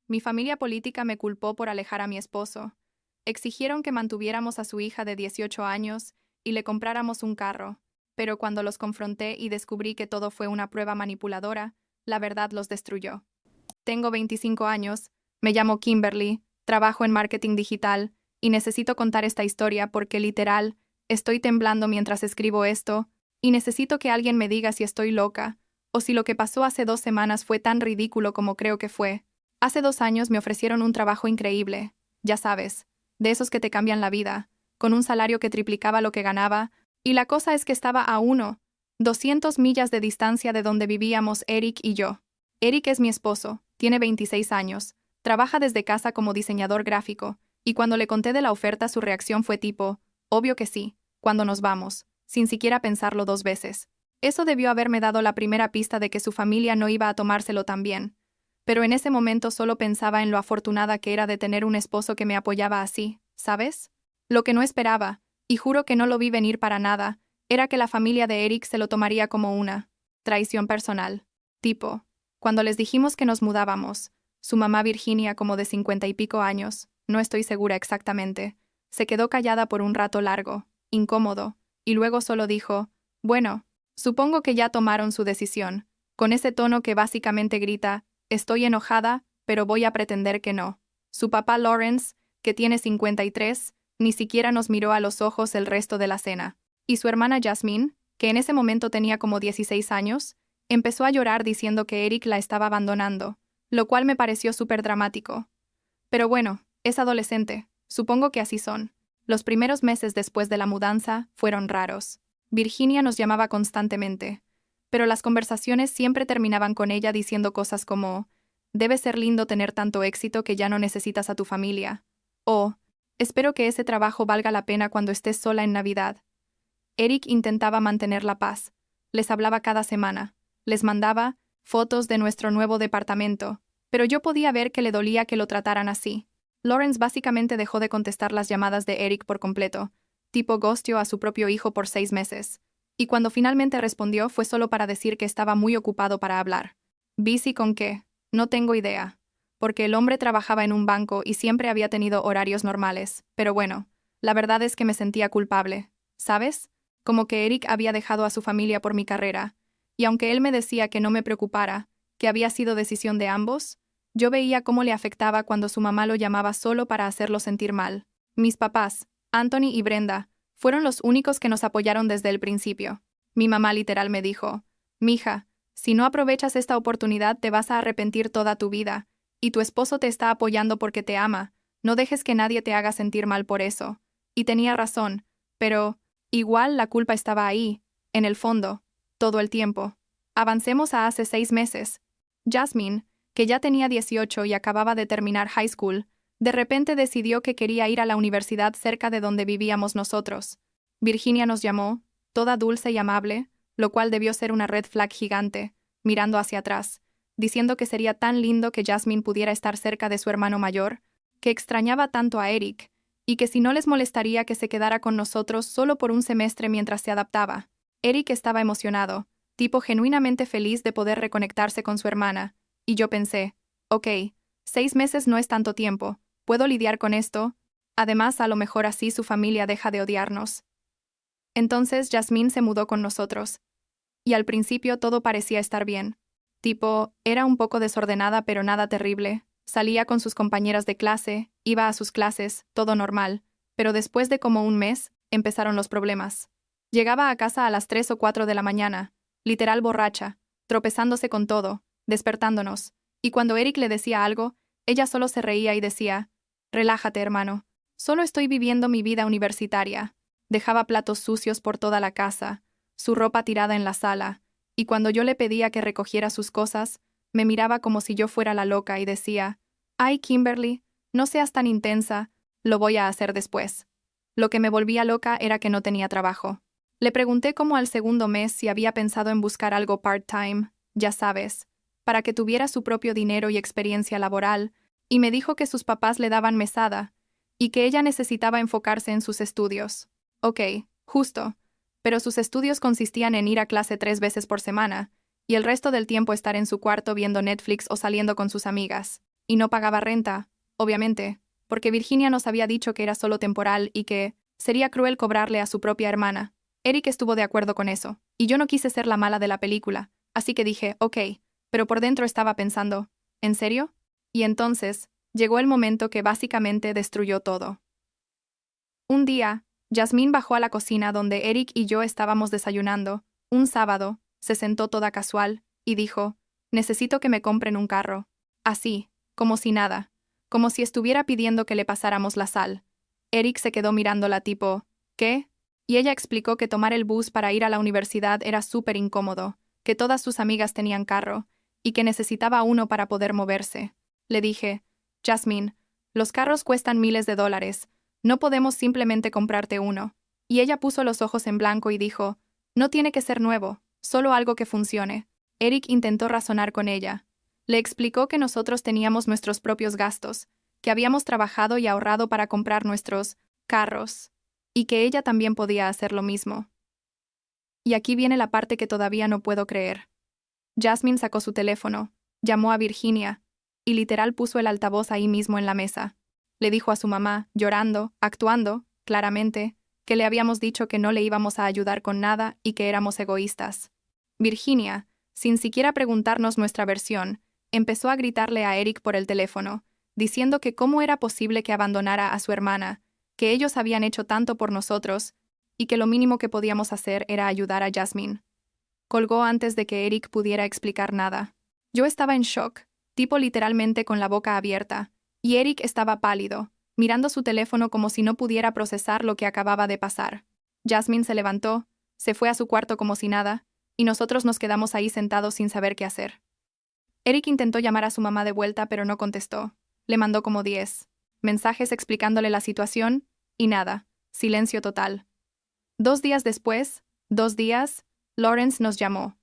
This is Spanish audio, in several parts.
Mi familia política me culpó por alejar a mi esposo. Exigieron que mantuviéramos a su hija de 18 años y le compráramos un carro, pero cuando los confronté y descubrí que todo fue una prueba manipuladora, la verdad los destruyó. Tengo 25 años, me llamo Kimberly, trabajo en marketing digital y necesito contar esta historia porque literal, estoy temblando mientras escribo esto y necesito que alguien me diga si estoy loca o si lo que pasó hace 2 semanas fue tan ridículo como creo que fue. Hace 2 años me ofrecieron un trabajo increíble, ya sabes, de esos que te cambian la vida, con un salario que triplicaba lo que ganaba, y la cosa es que estaba a 200 millas de distancia de donde vivíamos Eric y yo. Eric es mi esposo, tiene 26 años, trabaja desde casa como diseñador gráfico, y cuando le conté de la oferta su reacción fue tipo, obvio que sí, cuando nos vamos, sin siquiera pensarlo 2 veces. Eso debió haberme dado la primera pista de que su familia no iba a tomárselo tan bien. Pero en ese momento solo pensaba en lo afortunada que era de tener un esposo que me apoyaba así, ¿sabes? Lo que no esperaba, y juro que no lo vi venir para nada, era que la familia de Eric se lo tomaría como una traición personal. Tipo, cuando les dijimos que nos mudábamos, su mamá Virginia, como de 50 y pico años, no estoy segura exactamente, se quedó callada por un rato largo, incómodo, y luego solo dijo, bueno, supongo que ya tomaron su decisión, con ese tono que básicamente grita, estoy enojada, pero voy a pretender que no. Su papá Lawrence, que tiene 53, ni siquiera nos miró a los ojos el resto de la cena. Y su hermana Jasmine, que en ese momento tenía como 16 años, empezó a llorar diciendo que Eric la estaba abandonando, lo cual me pareció súper dramático. Pero bueno, es adolescente, supongo que así son. Los primeros meses después de la mudanza fueron raros. Virginia nos llamaba constantemente, pero las conversaciones siempre terminaban con ella diciendo cosas como, debe ser lindo tener tanto éxito que ya no necesitas a tu familia, o, espero que ese trabajo valga la pena cuando estés sola en Navidad. Eric intentaba mantener la paz, les hablaba cada semana, les mandaba fotos de nuestro nuevo departamento, pero yo podía ver que le dolía que lo trataran así. Lawrence básicamente dejó de contestar las llamadas de Eric por completo, tipo ghosteó a su propio hijo por 6 meses. Y cuando finalmente respondió fue solo para decir que estaba muy ocupado para hablar. ¿Busy con qué? No tengo idea. Porque el hombre trabajaba en un banco y siempre había tenido horarios normales, pero bueno, la verdad es que me sentía culpable, ¿sabes? Como que Eric había dejado a su familia por mi carrera, y aunque él me decía que no me preocupara, que había sido decisión de ambos, yo veía cómo le afectaba cuando su mamá lo llamaba solo para hacerlo sentir mal. Mis papás, Anthony y Brenda, fueron los únicos que nos apoyaron desde el principio. Mi mamá literal me dijo, mija, si no aprovechas esta oportunidad te vas a arrepentir toda tu vida, y tu esposo te está apoyando porque te ama, no dejes que nadie te haga sentir mal por eso. Y tenía razón, pero igual la culpa estaba ahí, en el fondo, todo el tiempo. Avancemos a hace 6 meses. Jasmine, que ya tenía 18 y acababa de terminar high school, de repente decidió que quería ir a la universidad cerca de donde vivíamos nosotros. Virginia nos llamó, toda dulce y amable, lo cual debió ser una red flag gigante, mirando hacia atrás, diciendo que sería tan lindo que Jasmine pudiera estar cerca de su hermano mayor, que extrañaba tanto a Eric, y que si no les molestaría que se quedara con nosotros solo por un semestre mientras se adaptaba. Eric estaba emocionado, tipo genuinamente feliz de poder reconectarse con su hermana, y yo pensé, ok, 6 meses no es tanto tiempo, puedo lidiar con esto, además a lo mejor así su familia deja de odiarnos. Entonces Jasmine se mudó con nosotros, y al principio todo parecía estar bien. Tipo, era un poco desordenada pero nada terrible, salía con sus compañeras de clase, iba a sus clases, todo normal, pero después de como un mes, empezaron los problemas. Llegaba a casa a las 3 o 4 de la mañana, literal borracha, tropezándose con todo, despertándonos, y cuando Eric le decía algo, ella solo se reía y decía, relájate, hermano, solo estoy viviendo mi vida universitaria. Dejaba platos sucios por toda la casa, su ropa tirada en la sala, y cuando yo le pedía que recogiera sus cosas, me miraba como si yo fuera la loca y decía, ay, Kimberly, no seas tan intensa, lo voy a hacer después. Lo que me volvía loca era que no tenía trabajo. Le pregunté como al segundo mes si había pensado en buscar algo part-time, ya sabes, para que tuviera su propio dinero y experiencia laboral, y me dijo que sus papás le daban mesada, y que ella necesitaba enfocarse en sus estudios. Ok, justo. Pero sus estudios consistían en ir a clase 3 veces por semana, y el resto del tiempo estar en su cuarto viendo Netflix o saliendo con sus amigas. y no pagaba renta, obviamente, porque Virginia nos había dicho que era solo temporal y que sería cruel cobrarle a su propia hermana. Eric estuvo de acuerdo con eso, y yo no quise ser la mala de la película, así que dije, ok, pero por dentro estaba pensando, ¿en serio? Y entonces, llegó el momento que básicamente destruyó todo. Un día, Jasmine bajó a la cocina donde Eric y yo estábamos desayunando, un sábado, se sentó toda casual, y dijo, necesito que me compren un carro. Así, como si nada, como si estuviera pidiendo que le pasáramos la sal. Eric se quedó mirándola tipo, ¿qué? Y ella explicó que tomar el bus para ir a la universidad era súper incómodo, que todas sus amigas tenían carro, y que necesitaba uno para poder moverse. Le dije, Jasmine, los carros cuestan miles de dólares, no podemos simplemente comprarte uno. Y ella puso los ojos en blanco y dijo, no tiene que ser nuevo, solo algo que funcione. Eric intentó razonar con ella. Le explicó que nosotros teníamos nuestros propios gastos, que habíamos trabajado y ahorrado para comprar nuestros carros, y que ella también podía hacer lo mismo. Y aquí viene la parte que todavía no puedo creer. Jasmine sacó su teléfono, llamó a Virginia, y literal puso el altavoz ahí mismo en la mesa. Le dijo a su mamá, llorando, actuando, claramente, que le habíamos dicho que no le íbamos a ayudar con nada y que éramos egoístas. Virginia, sin siquiera preguntarnos nuestra versión, empezó a gritarle a Eric por el teléfono, diciendo que cómo era posible que abandonara a su hermana, que ellos habían hecho tanto por nosotros, y que lo mínimo que podíamos hacer era ayudar a Jasmine. Colgó antes de que Eric pudiera explicar nada. Yo estaba en shock, tipo literalmente con la boca abierta, y Eric estaba pálido, mirando su teléfono como si no pudiera procesar lo que acababa de pasar. Jasmine se levantó, se fue a su cuarto como si nada, y nosotros nos quedamos ahí sentados sin saber qué hacer. Eric intentó llamar a su mamá de vuelta, pero no contestó. Le mandó como 10 mensajes explicándole la situación, y nada, silencio total. 2 días después, Lawrence nos llamó.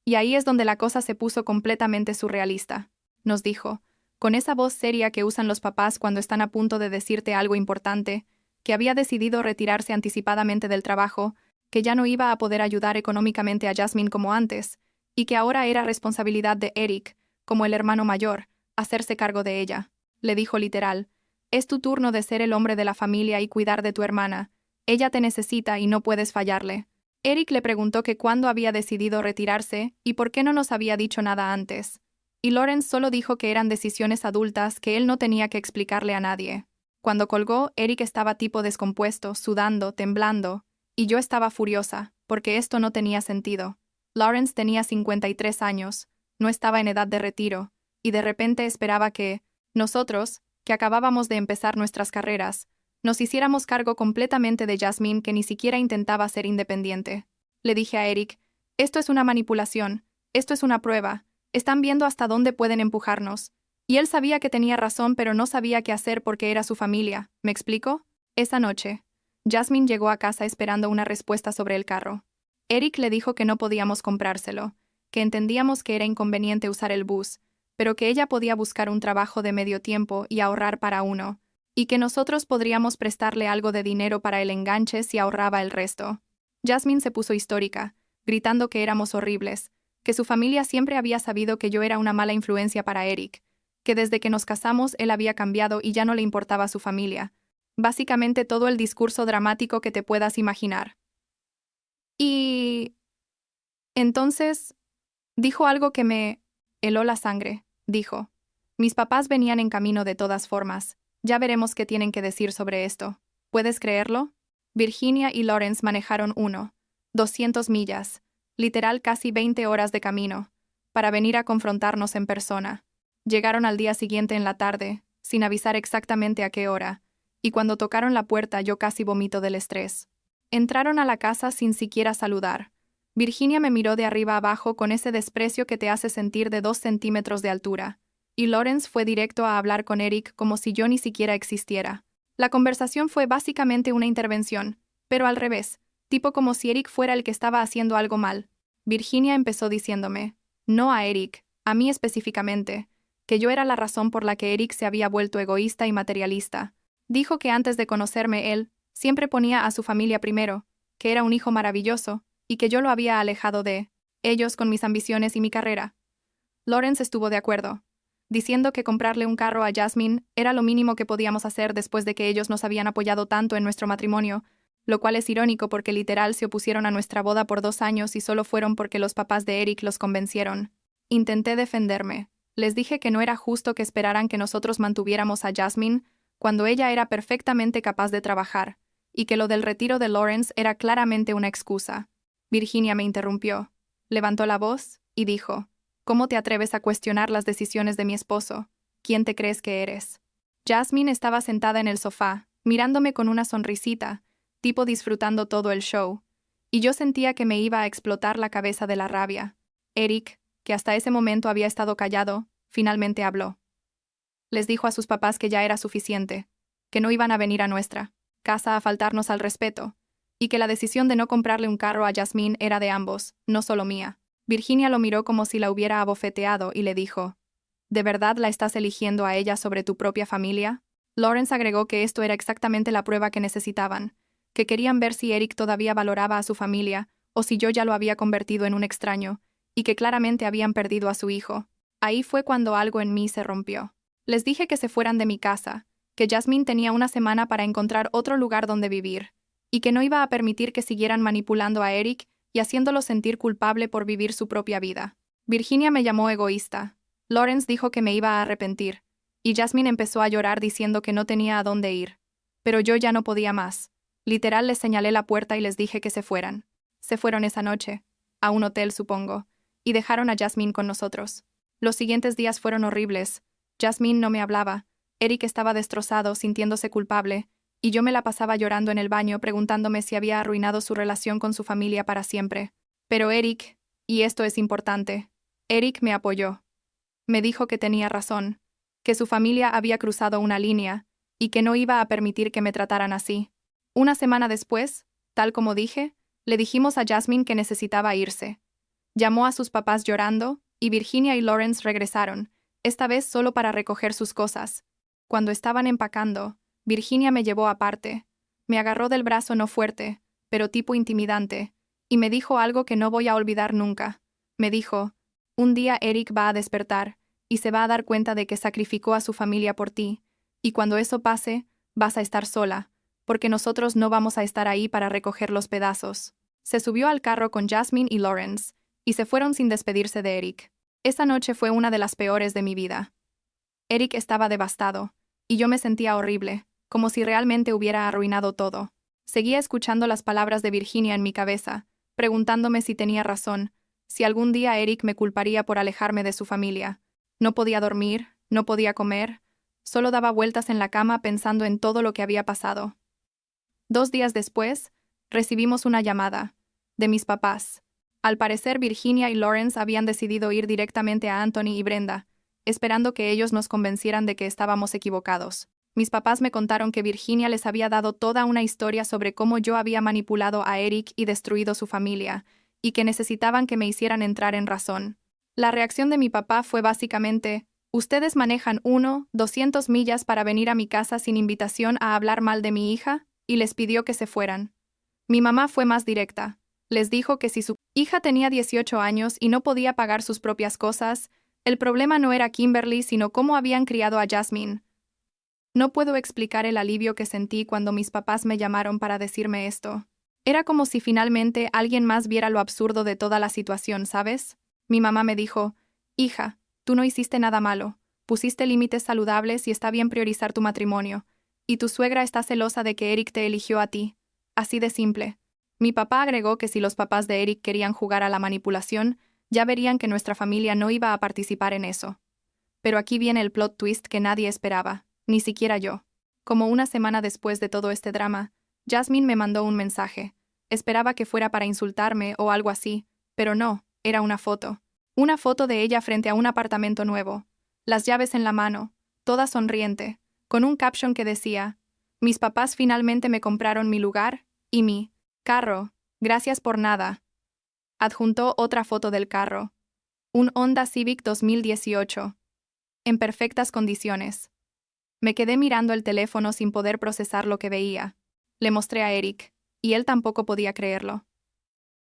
Y ahí es donde la cosa se puso completamente surrealista. Nos dijo, con esa voz seria que usan los papás cuando están a punto de decirte algo importante, que había decidido retirarse anticipadamente del trabajo, que ya no iba a poder ayudar económicamente a Jasmine como antes, y que ahora era responsabilidad de Eric, como el hermano mayor, hacerse cargo de ella. Le dijo literal, es tu turno de ser el hombre de la familia y cuidar de tu hermana. Ella te necesita y no puedes fallarle. Eric le preguntó que cuándo había decidido retirarse y por qué no nos había dicho nada antes. Y Lawrence solo dijo que eran decisiones adultas que él no tenía que explicarle a nadie. Cuando colgó, Eric estaba tipo descompuesto, sudando, temblando, y yo estaba furiosa, porque esto no tenía sentido. Lawrence tenía 53 años, no estaba en edad de retiro, y de repente esperaba que nosotros, que acabábamos de empezar nuestras carreras, nos hiciéramos cargo completamente de Jasmine, que ni siquiera intentaba ser independiente. Le dije a Eric, esto es una manipulación, esto es una prueba, están viendo hasta dónde pueden empujarnos. Y él sabía que tenía razón, pero no sabía qué hacer porque era su familia, ¿me explico? Esa noche, Jasmine llegó a casa esperando una respuesta sobre el carro. Eric le dijo que no podíamos comprárselo, que entendíamos que era inconveniente usar el bus, pero que ella podía buscar un trabajo de medio tiempo y ahorrar para uno, y que nosotros podríamos prestarle algo de dinero para el enganche si ahorraba el resto. Jasmine se puso histérica, gritando que éramos horribles, que su familia siempre había sabido que yo era una mala influencia para Eric, que desde que nos casamos él había cambiado y ya no le importaba su familia. Básicamente todo el discurso dramático que te puedas imaginar. Y entonces dijo algo que me heló la sangre. Dijo, mis papás venían en camino de todas formas. Ya veremos qué tienen que decir sobre esto. ¿Puedes creerlo? Virginia y Lawrence manejaron 200 millas, literal casi 20 horas de camino, para venir a confrontarnos en persona. Llegaron al día siguiente en la tarde, sin avisar exactamente a qué hora, y cuando tocaron la puerta yo casi vomito del estrés. Entraron a la casa sin siquiera saludar. Virginia me miró de arriba abajo con ese desprecio que te hace sentir de 2 centímetros de altura, y Lawrence fue directo a hablar con Eric como si yo ni siquiera existiera. La conversación fue básicamente una intervención, pero al revés, tipo como si Eric fuera el que estaba haciendo algo mal. Virginia empezó diciéndome, no a Eric, a mí específicamente, que yo era la razón por la que Eric se había vuelto egoísta y materialista. Dijo que antes de conocerme él, siempre ponía a su familia primero, que era un hijo maravilloso, y que yo lo había alejado de ellos con mis ambiciones y mi carrera. Lawrence estuvo de acuerdo. diciendo que comprarle un carro a Jasmine era lo mínimo que podíamos hacer después de que ellos nos habían apoyado tanto en nuestro matrimonio, lo cual es irónico porque literal se opusieron a nuestra boda por 2 años y solo fueron porque los papás de Eric los convencieron. Intenté defenderme. Les dije que no era justo que esperaran que nosotros mantuviéramos a Jasmine cuando ella era perfectamente capaz de trabajar, y que lo del retiro de Lawrence era claramente una excusa. Virginia me interrumpió. Levantó la voz y dijo: «¿Cómo te atreves a cuestionar las decisiones de mi esposo? ¿Quién te crees que eres?». Jasmine estaba sentada en el sofá, mirándome con una sonrisita, tipo disfrutando todo el show, y yo sentía que me iba a explotar la cabeza de la rabia. Eric, que hasta ese momento había estado callado, finalmente habló. Les dijo a sus papás que ya era suficiente, que no iban a venir a nuestra casa a faltarnos al respeto, y que la decisión de no comprarle un carro a Jasmine era de ambos, no solo mía. Virginia lo miró como si la hubiera abofeteado y le dijo: «¿De verdad la estás eligiendo a ella sobre tu propia familia?». Lawrence agregó que esto era exactamente la prueba que necesitaban, que querían ver si Eric todavía valoraba a su familia o si yo ya lo había convertido en un extraño, y que claramente habían perdido a su hijo. Ahí fue cuando algo en mí se rompió. Les dije que se fueran de mi casa, que Jasmine tenía una semana para encontrar otro lugar donde vivir, y que no iba a permitir que siguieran manipulando a Eric y haciéndolo sentir culpable por vivir su propia vida. Virginia me llamó egoísta. Lawrence dijo que me iba a arrepentir, y Jasmine empezó a llorar diciendo que no tenía a dónde ir. Pero yo ya no podía más. Literal les señalé la puerta y les dije que se fueran. Se fueron esa noche, a un hotel supongo, y dejaron a Jasmine con nosotros. Los siguientes días fueron horribles. Jasmine no me hablaba, Eric estaba destrozado, sintiéndose culpable, y yo me la pasaba llorando en el baño preguntándome si había arruinado su relación con su familia para siempre. Pero Eric, y esto es importante, Eric me apoyó. Me dijo que tenía razón, que su familia había cruzado una línea, y que no iba a permitir que me trataran así. Una semana después, tal como dije, le dijimos a Jasmine que necesitaba irse. Llamó a sus papás llorando, y Virginia y Lawrence regresaron, esta vez solo para recoger sus cosas. Cuando estaban empacando, Virginia me llevó aparte. Me agarró del brazo no fuerte, pero tipo intimidante, y me dijo algo que no voy a olvidar nunca. Me dijo: «Un día Eric va a despertar, y se va a dar cuenta de que sacrificó a su familia por ti, y cuando eso pase, vas a estar sola, porque nosotros no vamos a estar ahí para recoger los pedazos». Se subió al carro con Jasmine y Lawrence, y se fueron sin despedirse de Eric. Esa noche fue una de las peores de mi vida. Eric estaba devastado, y yo me sentía horrible, como si realmente hubiera arruinado todo. Seguía escuchando las palabras de Virginia en mi cabeza, preguntándome si tenía razón, si algún día Eric me culparía por alejarme de su familia. No podía dormir, no podía comer, solo daba vueltas en la cama pensando en todo lo que había pasado. 2 días después, recibimos una llamada, de mis papás. Al parecer Virginia y Lawrence habían decidido ir directamente a Anthony y Brenda, esperando que ellos nos convencieran de que estábamos equivocados. Mis papás me contaron que Virginia les había dado toda una historia sobre cómo yo había manipulado a Eric y destruido su familia, y que necesitaban que me hicieran entrar en razón. La reacción de mi papá fue básicamente: «¿Ustedes manejan 200 millas para venir a mi casa sin invitación a hablar mal de mi hija?», y les pidió que se fueran. Mi mamá fue más directa. Les dijo que si su hija tenía 18 años y no podía pagar sus propias cosas, el problema no era Kimberly, sino cómo habían criado a Jasmine. No puedo explicar el alivio que sentí cuando mis papás me llamaron para decirme esto. Era como si finalmente alguien más viera lo absurdo de toda la situación, ¿sabes? Mi mamá me dijo: «Hija, tú no hiciste nada malo, pusiste límites saludables y está bien priorizar tu matrimonio, y tu suegra está celosa de que Eric te eligió a ti. Así de simple». Mi papá agregó que si los papás de Eric querían jugar a la manipulación, ya verían que nuestra familia no iba a participar en eso. Pero aquí viene el plot twist que nadie esperaba, ni siquiera yo. Como una semana después de todo este drama, Jasmine me mandó un mensaje. Esperaba que fuera para insultarme o algo así, pero no, era una foto. Una foto de ella frente a un apartamento nuevo, las llaves en la mano, toda sonriente, con un caption que decía: «Mis papás finalmente me compraron mi lugar y mi carro, gracias por nada». Adjuntó otra foto del carro. Un Honda Civic 2018. En perfectas condiciones. Me quedé mirando el teléfono sin poder procesar lo que veía. Le mostré a Eric, y él tampoco podía creerlo.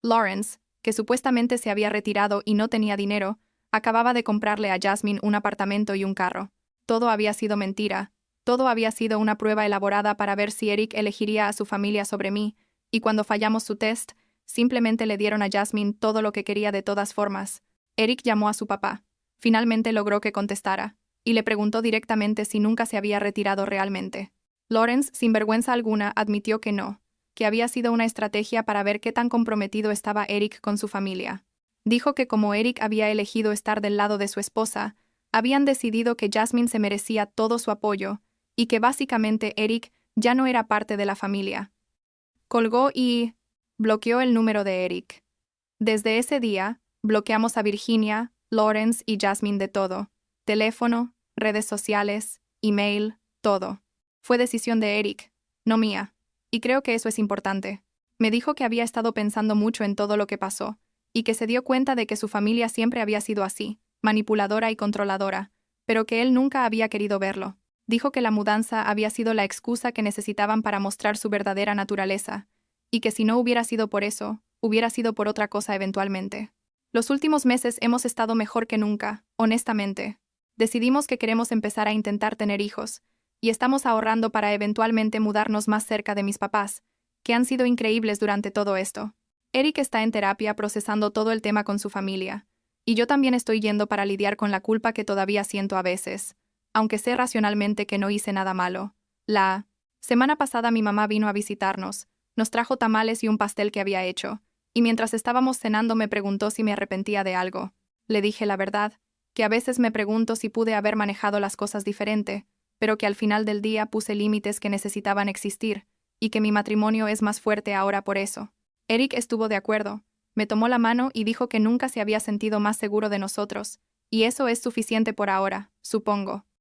Lawrence, que supuestamente se había retirado y no tenía dinero, Acababa de comprarle a Jasmine un apartamento y un carro. Todo había sido mentira. Todo había sido una prueba elaborada para ver si Eric elegiría a su familia sobre mí, y cuando fallamos su test, simplemente le dieron a Jasmine todo lo que quería de todas formas. Eric llamó a su papá. Finalmente logró que contestara, y le preguntó directamente si nunca se había retirado realmente. Lawrence, sin vergüenza alguna, admitió que no, que había sido una estrategia para ver qué tan comprometido estaba Eric con su familia. Dijo que como Eric había elegido estar del lado de su esposa, habían decidido que Jasmine se merecía todo su apoyo, y que básicamente Eric ya no era parte de la familia. Colgó y bloqueó el número de Eric. Desde ese día, bloqueamos a Virginia, Lawrence y Jasmine de todo. Teléfono, redes sociales, email, todo. Fue decisión de Eric, no mía. Y creo que eso es importante. Me dijo que había estado pensando mucho en todo lo que pasó, y que se dio cuenta de que su familia siempre había sido así, manipuladora y controladora, pero que él nunca había querido verlo. Dijo que la mudanza había sido la excusa que necesitaban para mostrar su verdadera naturaleza, y que si no hubiera sido por eso, hubiera sido por otra cosa eventualmente. Los últimos meses hemos estado mejor que nunca, honestamente. Decidimos que queremos empezar a intentar tener hijos, y estamos ahorrando para eventualmente mudarnos más cerca de mis papás, que han sido increíbles durante todo esto. Eric está en terapia procesando todo el tema con su familia, y yo también estoy yendo para lidiar con la culpa que todavía siento a veces, aunque sé racionalmente que no hice nada malo. La semana pasada mi mamá vino a visitarnos, nos trajo tamales y un pastel que había hecho, y mientras estábamos cenando me preguntó si me arrepentía de algo. Le dije la verdad, que a veces me pregunto si pude haber manejado las cosas diferente, pero que al final del día puse límites que necesitaban existir, y que mi matrimonio es más fuerte ahora por eso. Eric estuvo de acuerdo, me tomó la mano y dijo que nunca se había sentido más seguro de nosotros, y eso es suficiente por ahora, supongo.